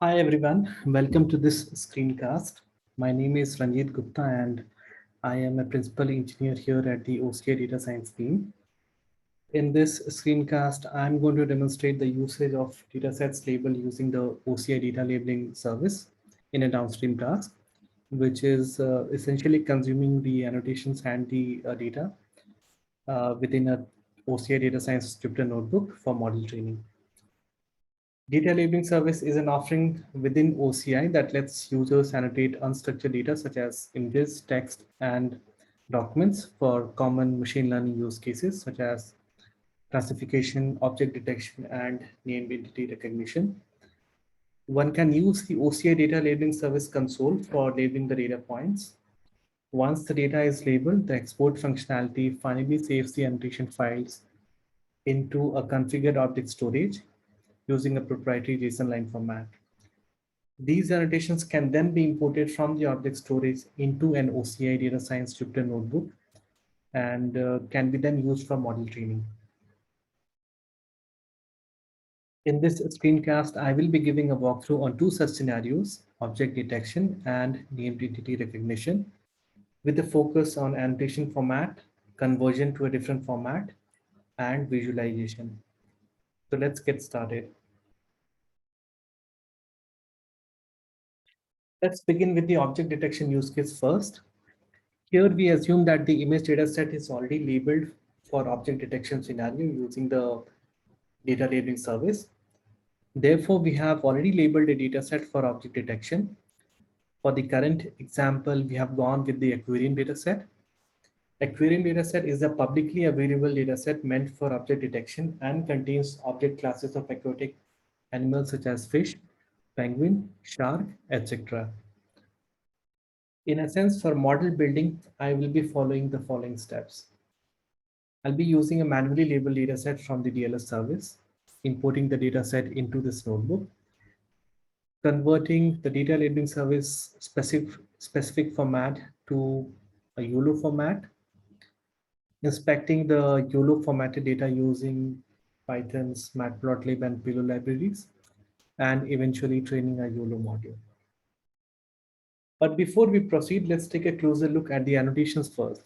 Hi everyone, welcome to this screencast. My name is Ranjit Gupta and I am a principal engineer here at the OCI Data Science team. In this screencast, I'm going to demonstrate the usage of datasets labeled using the OCI data labeling service in a downstream task, which is essentially consuming the annotations and the data within a OCI Data Science Jupyter notebook for model training. Data labeling service is an offering within OCI that lets users annotate unstructured data such as images, text, and documents for common machine learning use cases such as classification, object detection, and name entity recognition. One can use the OCI data labeling service console for labeling the data points. Once the data is labeled, the export functionality finally saves the annotation files into a configured object storage using a proprietary JSON line format. These annotations can then be imported from the object storage into an OCI data science Jupyter notebook and can be then used for model training. In this screencast, I will be giving a walkthrough on two such scenarios, object detection and named entity recognition, with a focus on annotation format, conversion to a different format, and visualization. So let's get started. Let's begin with the object detection use case first. Here we assume that the image dataset is already labeled for object detection scenario using the data labeling service. Therefore, we have already labeled a dataset for object detection. For the current example, we have gone with the aquarium dataset. Aquarium dataset is a publicly available dataset meant for object detection and contains object classes of aquatic animals such as fish, penguin, shark, etc. In a sense, for model building, I will be following the following steps. I'll be using a manually labeled dataset from the DLS service, importing the dataset into this notebook, converting the data labeling service specific format to a YOLO format, inspecting the YOLO formatted data using Python's matplotlib and Pillow libraries, and eventually training a YOLO module. But before we proceed, let's take a closer look at the annotations first.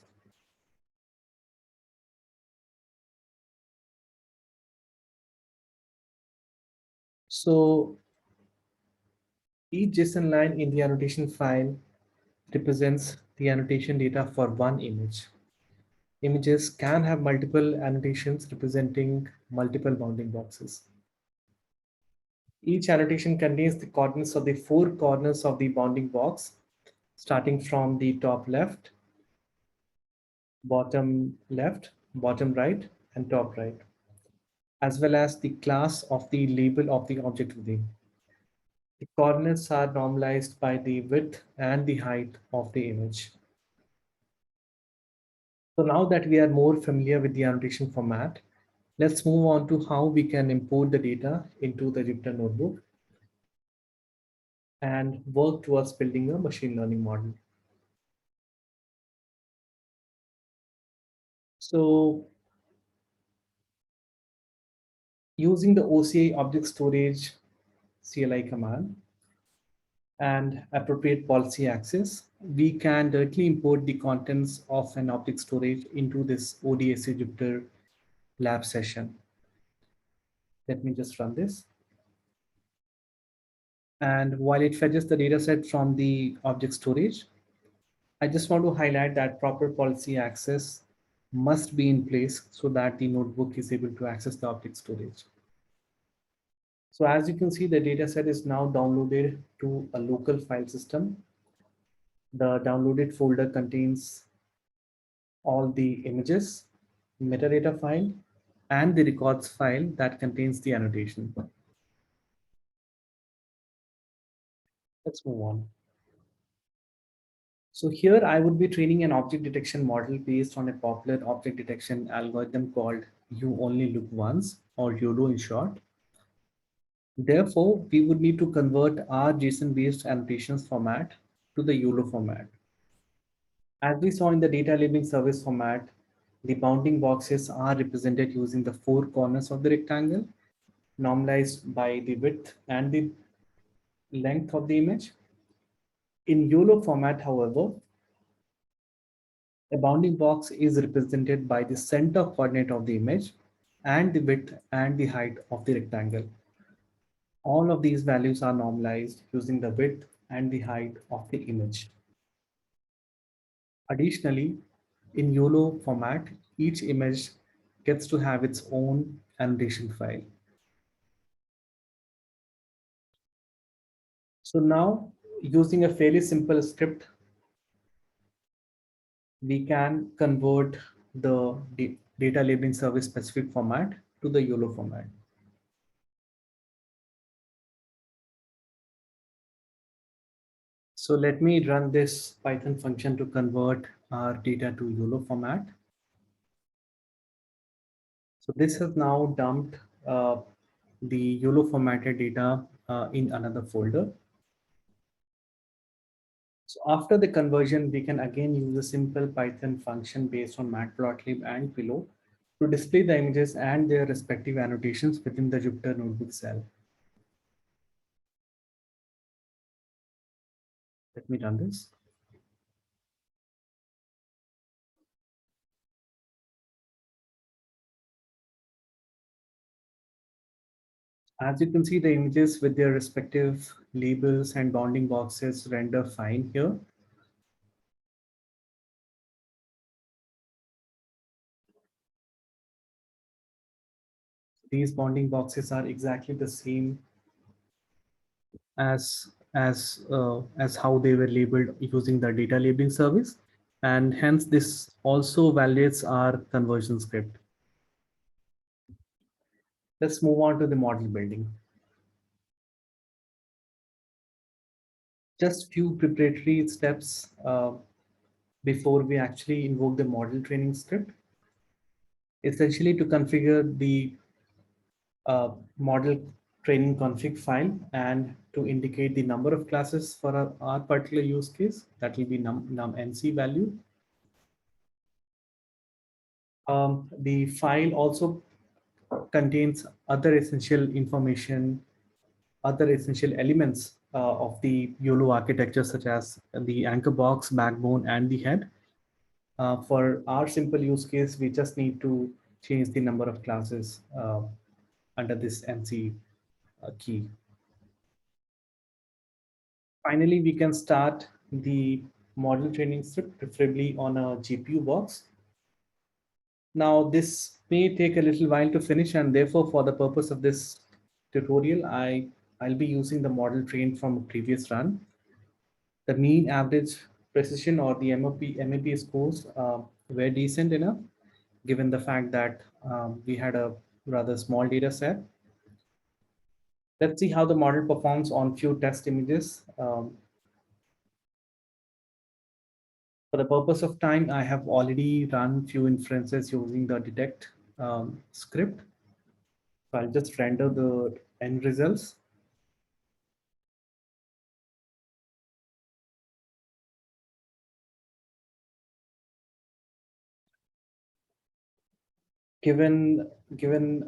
So each JSON line in the annotation file represents the annotation data for one image. Images can have multiple annotations representing multiple bounding boxes. Each annotation contains the coordinates of the four corners of the bounding box, starting from the top left, bottom right, and top right, as well as the class of the label of the object within. The coordinates are normalized by the width and the height of the image. So now that we are more familiar with the annotation format, let's move on to how we can import the data into the Jupyter notebook and work towards building a machine learning model. So using the OCI object storage CLI command and appropriate policy access, we can directly import the contents of an object storage into this ODSC Jupyter lab session. Let me just run this. And while it fetches the dataset from the object storage, I just want to highlight that proper policy access must be in place so that the notebook is able to access the object storage. So as you can see, the dataset is now downloaded to a local file system. The downloaded folder contains all the images, metadata file, and the records file that contains the annotation. Let's move on. So here I would be training an object detection model based on a popular object detection algorithm called You Only Look Once, or YOLO in short. Therefore, we would need to convert our JSON-based annotations format to the YOLO format. As we saw in the data labeling service format, the bounding boxes are represented using the four corners of the rectangle, normalized by the width and the length of the image. In YOLO format, however, a bounding box is represented by the center coordinate of the image and the width and the height of the rectangle. All of these values are normalized using the width and the height of the image. Additionally, in YOLO format, each image gets to have its own annotation file. So now, using a fairly simple script, we can convert the data labeling service specific format to the YOLO format. So let me run this Python function to convert our data to YOLO format. So this has now dumped the YOLO formatted data in another folder. So after the conversion, we can again use a simple Python function based on Matplotlib and Pillow to display the images and their respective annotations within the Jupyter Notebook cell. Let me run this. As you can see, the images with their respective labels and bounding boxes render fine here. These bounding boxes are exactly the same as how they were labeled using the data labeling service, and hence this also validates our conversion script. Let's move on to the model building. Just few preparatory steps before we actually invoke the model training script. Essentially, to configure the model training config file and to indicate the number of classes for our particular use case, that will be num_nc value. The file also contains other essential information, other essential elements of the YOLO architecture, such as the anchor box, backbone, and the head. For our simple use case, we just need to change the number of classes under this NC key. Finally, we can start the model training script, preferably on a GPU box. Now, this may take a little while to finish, and therefore, for the purpose of this tutorial, I'll be using the model trained from a previous run. The mean average precision or the MAP scores were decent enough, given the fact that we had a rather small data set. Let's see how the model performs on few test images. For the purpose of time, I have already run few inferences using the detect script. So I'll just render the end results. Given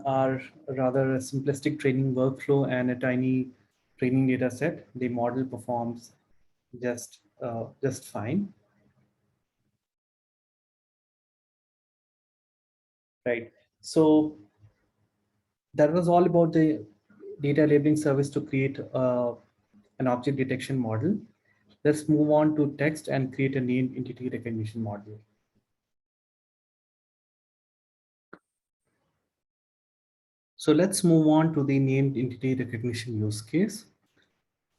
our rather simplistic training workflow and a tiny training data set, the model performs just fine. Right. So that was all about the data labeling service to create an object detection model. Let's move on to text and create a named entity recognition model. So let's move on to the named entity recognition use case.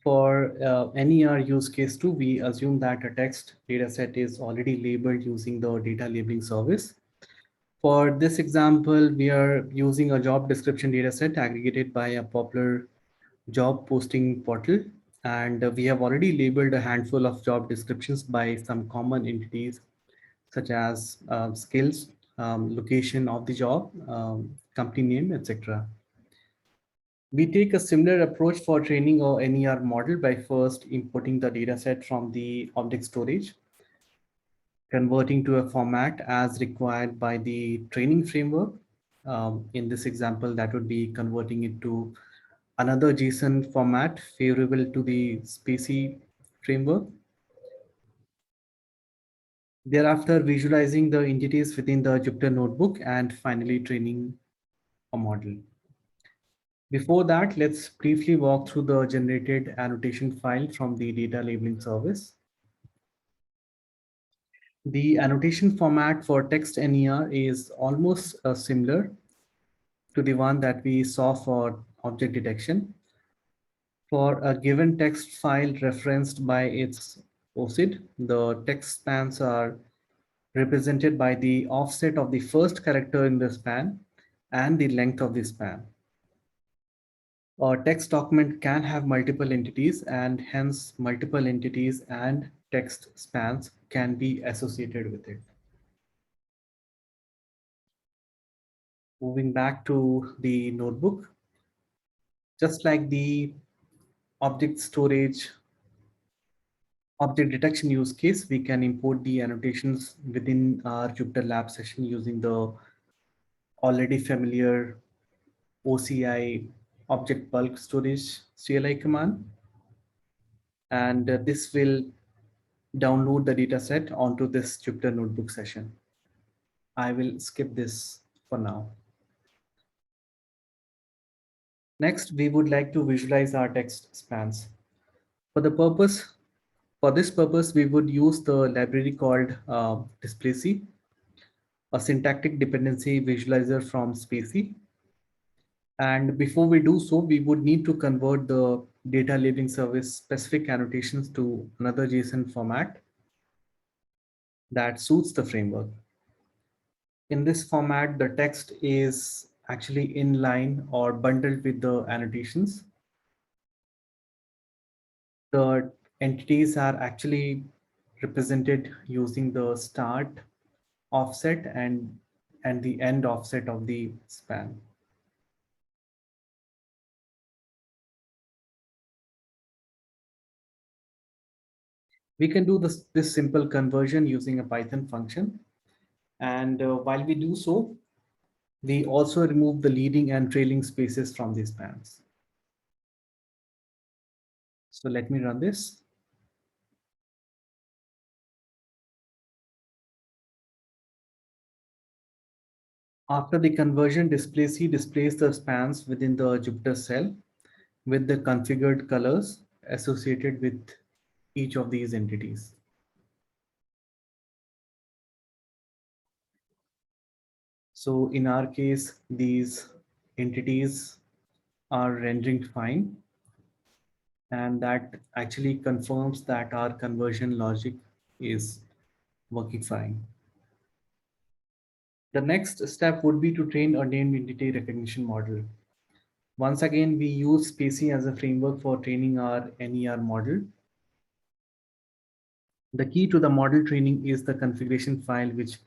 For NER use case 2, we assume that a text dataset is already labeled using the data labeling service. For this example, we are using a job description dataset aggregated by a popular job posting portal. And we have already labeled a handful of job descriptions by some common entities, such as skills, location of the job, company name, etc. We take a similar approach for training our NER model by first importing the dataset from the object storage, converting to a format as required by the training framework. In this example, that would be converting it to another JSON format favorable to the SPACY framework. Thereafter, visualizing the entities within the Jupyter notebook, and finally training a model. Before that, let's briefly walk through the generated annotation file from the data labeling service. The annotation format for text NER is almost similar to the one that we saw for object detection. For a given text file referenced by its OSID, the text spans are represented by the offset of the first character in the span and the length of the span. A text document can have multiple entities, and hence multiple entities and text spans can be associated with it. Moving back to the notebook, just like the object storage, object detection use case, we can import the annotations within our Jupyter Lab session using the already familiar OCI object bulk storage CLI command. And this will download the data set onto this Jupyter notebook session. I will skip this for now. Next, we would like to visualize our text spans. For this purpose, we would use the library called Displacy, a syntactic dependency visualizer from SPACY. And before we do so, we would need to convert the data labeling service specific annotations to another JSON format that suits the framework. In this format, the text is actually in line or bundled with the annotations. The entities are actually represented using the start offset and the end offset of the span. We can do this simple conversion using a Python function. And while we do so, we also remove the leading and trailing spaces from these spans. So let me run this. After the conversion, Displacy displays the spans within the Jupyter cell with the configured colors associated with each of these entities. So in our case, these entities are rendering fine, and that actually confirms that our conversion logic is working fine. The next step would be to train a named entity recognition model. Once again, we use SPACY as a framework for training our NER model. The key to the model training is the configuration file, which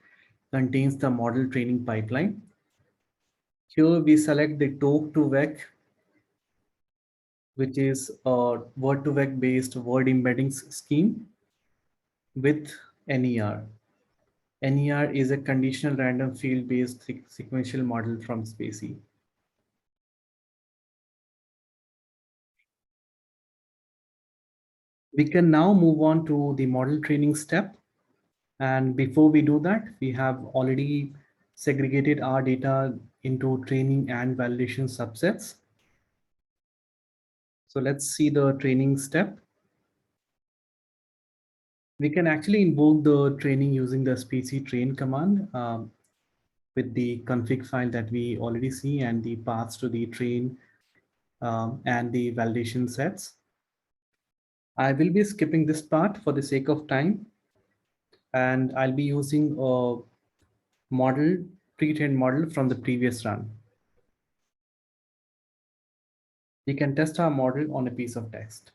contains the model training pipeline. Here we select the talk2vec, which is a word2vec based word embeddings scheme with NER. NER is a conditional random field based sequential model from SPACY. We can now move on to the model training step. And before we do that, we have already segregated our data into training and validation subsets. So let's see the training step. We can actually invoke the training using the SPACY train command with the config file that we already see and the paths to the train and the validation sets. I will be skipping this part for the sake of time, and I'll be using a model, pre-trained model from the previous run. We can test our model on a piece of text.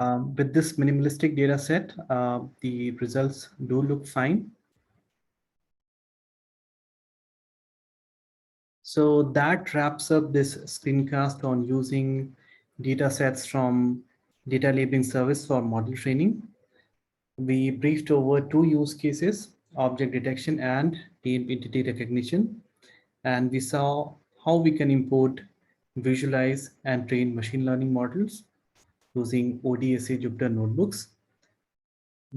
With this minimalistic data set, the results do look fine. So that wraps up this screencast on using data sets from data labeling service for model training. We briefed over two use cases, object detection and named entity recognition. and we saw how we can import, visualize, and train machine learning models using ODSC Jupyter notebooks.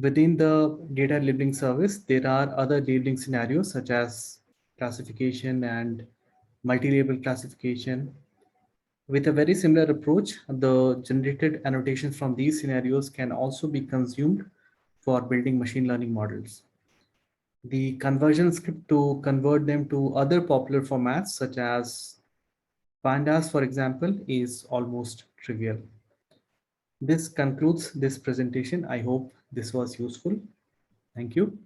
Within the data labeling service, there are other labeling scenarios such as classification and multi-label classification. With a very similar approach, the generated annotations from these scenarios can also be consumed for building machine learning models. The conversion script to convert them to other popular formats such as pandas, for example, is almost trivial. This concludes this presentation. I hope this was useful. Thank you.